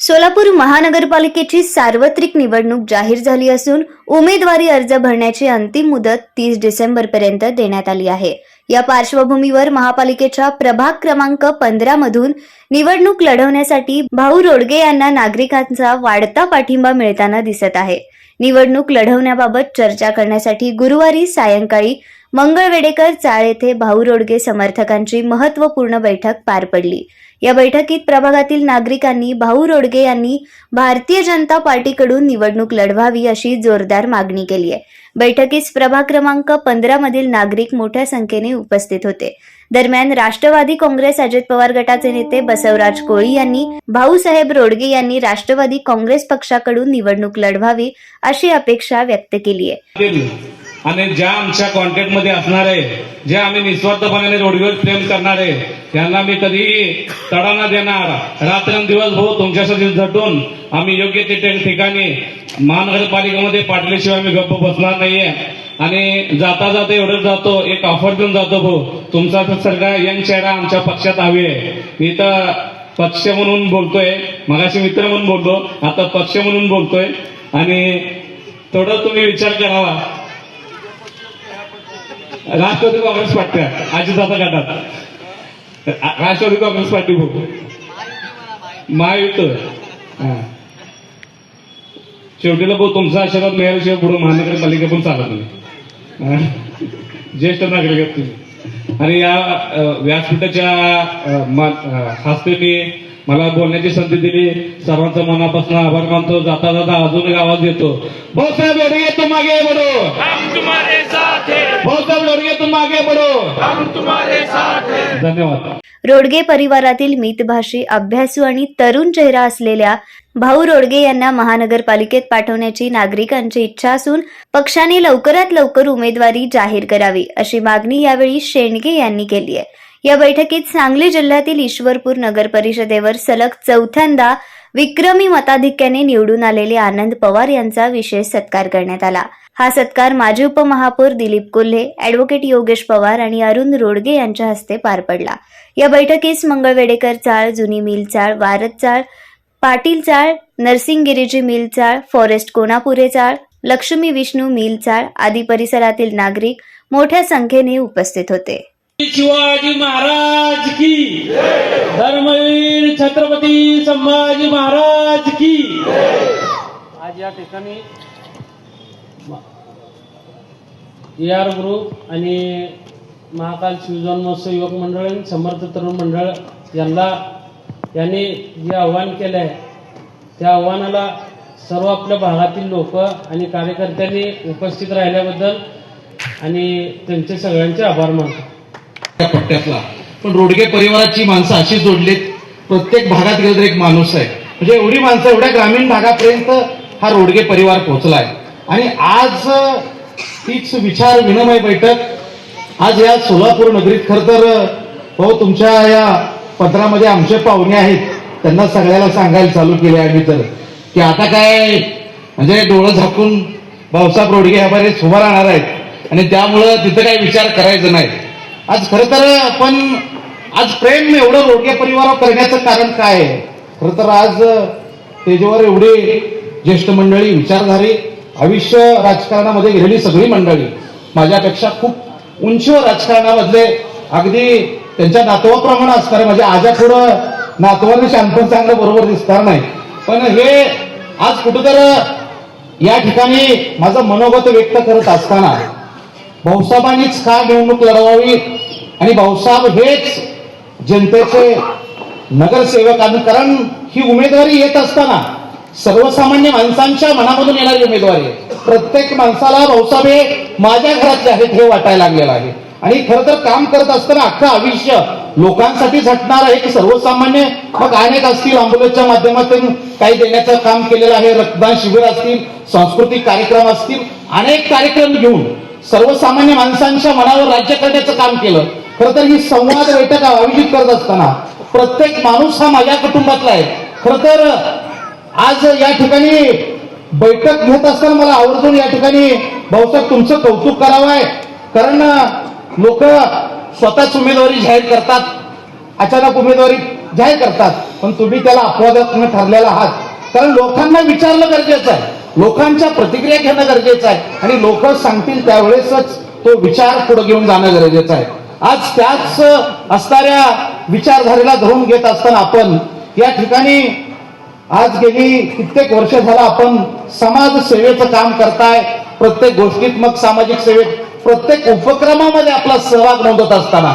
सोलापूर महानगरपालिकेची सार्वत्रिक निवडणूक जाहीर झाली असून उमेदवारी अर्ज भरण्याची अंतिम मुदत 30 डिसेंबरपर्यंत देण्यात आली आहे। या पार्श्वभूमीवर महापालिकेच्या प्रभाग क्रमांक 15 मधून निवडणूक लढवण्यासाठी भाऊ रोडगे यांना नागरिकांचा वाढता पाठिंबा मिळताना दिसत आहे। निवडणूक लढवण्याबाबत चर्चा करण्यासाठी गुरुवारी सायंकाळी मंगळवेढेकर चाळ येथे भाऊ रोडगे समर्थकांची महत्त्वपूर्ण बैठक पार पडली। या बैठकीत प्रभागातील नागरिकांनी भाऊ रोडगे यांनी भारतीय जनता पार्टीकडून निवडणूक लढवावी अशी जोरदार मागणी केली आहे। बैठकीस प्रभाग क्रमांक 15 मधील नागरिक मोठ्या संख्येने उपस्थित होते। दरम्यान राष्ट्रवादी काँग्रेस अजित पवार गटाचे नेते बसवराज कोळी यांनी भाऊसाहेब रोडगे यांनी राष्ट्रवादी काँग्रेस पक्षाकडून निवडणूक लढवावी अशी अपेक्षा व्यक्त केली आहे। आणि ज्या आमच्या कॉन्टॅक्ट मध्ये असणार आहे, जे आम्ही निस्वार्थपणाने रोडवर प्रेम करणार आहे, त्यांना मी कधीही तडा न देणार। रात्रंदिवस भाऊ तुमच्यासाठी झटून आम्ही योग्य ते ठिकाणी महानगरपालिकेमध्ये पाठल्याशिवाय आम्ही गप्प बसणार नाहीये। आणि जाता जाता एवढं जातो, एक ऑफर देऊन जातो भाऊ, तुमचा सगळा यंग चेहरा आमच्या पक्षात हवी आहे। मी तर पक्ष म्हणून बोलतोय, मगाशी मित्र म्हणून बोलतो, आता पक्ष म्हणून बोलतोय। आणि थोडं तुम्ही विचार करावा। राष्ट्रवादी काँग्रेस पार्टी अजितदादा गटात राष्ट्रवादी काँग्रेस पार्टी महायुत शेवटीला भाऊ तुमचा आशीर्वाद मिळाल्याशिवाय पुढे महानगरपालिका पण चालत नाही। ज्येष्ठ नागरिक तुम्ही आणि या व्यासपीठाच्या हस्ते मी मला बोलण्याची संधी दिली, सर्वांचा मनापासून आभार मानतो। जाता जाता अजून एक आवाज देतो, भाऊसाहेब रोडगे तुम आगे बढ़ो, हम तुम्हारे साथ हैं। भाऊसाहेब रोडगे तुम आगे बढ़ो, हम तुम्हारे साथ हैं। धन्यवाद। रोडगे परिवारातील मितभाषी, अभ्यासू आणि तरुण चेहरा असलेल्या भाऊ रोडगे यांना महानगरपालिकेत पाठवण्याची नागरिकांची इच्छा असून पक्षाने लवकरात लवकर उमेदवारी जाहीर करावी अशी मागणी यावेळी शेंडगे यांनी केली आहे। या बैठकीत सांगली जिल्ह्यातील ईश्वरपूर नगर परिषदेवर सलग चौथ्यांदा विक्रमी मताधिक्याने निवडून आलेले आनंद पवार यांचा विशेष सत्कार करण्यात आला। हा सत्कार माजी उपमहापौर दिलीप कोल्हे, ॲडव्होकेट योगेश पवार आणि अरुण रोडगे यांच्या हस्ते पार पडला। या बैठकीस मंगळवेढेकर चाळ, जुनी मिल चाळ, वारद चाळ, पाटील चाळ, नरसिंगगिरीजी मिल चाळ, फॉरेस्ट कोनापुरे चाळ, लक्ष्मी विष्णू मिल चाळ आदी परिसरातील नागरिक मोठ्या संख्येने उपस्थित होते। शिवाजी महाराज की धर्मवीर छत्रपती संभाजी महाराज की। आज या ठिकाणी AR ग्रुप आणि महाकाल शिवजन्मोत्सव युवक मंडळ आणि समर्थ तरुण मंडळ यांनी जे आव्हान केलं आहे, त्या आव्हानाला सर्व आपल्या भागातील लोक आणि कार्यकर्त्यांनी उपस्थित राहिल्याबद्दल आणि त्यांचे सगळ्यांचे आभार मानतो। पट्ट्यातला पण रोडगे परिवाराची माणसं अशी जोडलीत, प्रत्येक भागात गेलं तर एक माणूस आहे, म्हणजे एवढी माणसं एवढ्या ग्रामीण भागापर्यंत हा रोडगे परिवार पोहोचलाय। आणि आज तीच विचार विनिमय बैठक आज या सोलापूर नगरीत खरं तर हो तुमच्या या पत्रामध्ये आमचे पाहुणे आहेत, त्यांना सगळ्याला सांगायला चालू केले आम्ही तर की आता काय म्हणजे डोळं झाकून भाऊसाहेब रोडगे ह्या बारे उभा राहणार आहेत आणि त्यामुळं तिथं काही विचार करायचं नाही। आज खरं तर आपण आज प्रेम एवढं रोडगे परिवारावर करण्याचं कारण काय आहे? खरं तर आज त्याच्यावर एवढी ज्येष्ठ मंडळी, विचारधारी, आयुष्य राजकारणामध्ये गेलेली सगळी मंडळी माझ्यापेक्षा खूप उंचीवर राजकारणामधले अगदी त्यांच्या नातवाप्रमाणे असणारे, म्हणजे आजा पुढं नातवाने शानपण चांगलं बरोबर दिसणार नाही, पण हे आज कुठंतर या ठिकाणी माझं मनोगत व्यक्त करत असताना भाऊसाहेबांनीच का निवडणूक लढवावी आणि भाऊसाहेब हेच जनतेचे नगरसेवक आणि कारण ही उमेदवारी येत असताना सर्वसामान्य माणसांच्या मनामधून येणारी उमेदवारी आहे। प्रत्येक माणसाला भाऊसाहेब हे माझ्या घरातले आहेत हे वाटायला लागलेलं आहे। आणि खरं तर काम करत असताना अख्खं आयुष्य लोकांसाठी झटणार आहे की सर्वसामान्य मग अनेक असतील, अँब्युलन्सच्या माध्यमातून काही देण्याचं काम केलेलं आहे, रक्तदान शिबिर असतील, सांस्कृतिक कार्यक्रम असतील, अनेक कार्यक्रम घेऊन सर्वसामान्य माणसांच्या मनावर राज्य करण्याचं काम केलं। खरं तर ही संवाद बैठक आयोजित करत असताना प्रत्येक माणूस हा माझ्या कुटुंबातला आहे। खरं तर आज या ठिकाणी बैठक घेत असताना मला आवर्जून या ठिकाणी भाऊसाहेब तुमचं कौतुक करावं आहे, कारण लोक स्वतःच उमेदवारी जाहीर करतात अचानक उमेदवारी जाहीर करतात, पण तुम्ही त्याला अपवादात्मक ठरलेला आहात. कारण लोकांना विचारलं गरजेचं आहे, लोकांच्या प्रतिक्रिया घेणं गरजेचं आहे आणि लोक सांगतील त्यावेळेसच तो विचार पुढे घेऊन जाणं गरजेचं आहे. आज त्याच असणाऱ्या विचारधारेला धरून घेत असताना आपण या ठिकाणी आज गेली कित्येक वर्ष झालं आपण समाजसेवेचं काम करताय. प्रत्येक गोष्टीत, मग सामाजिक सेवेत, प्रत्येक उपक्रमामध्ये आपला सहभाग नोंदवत असताना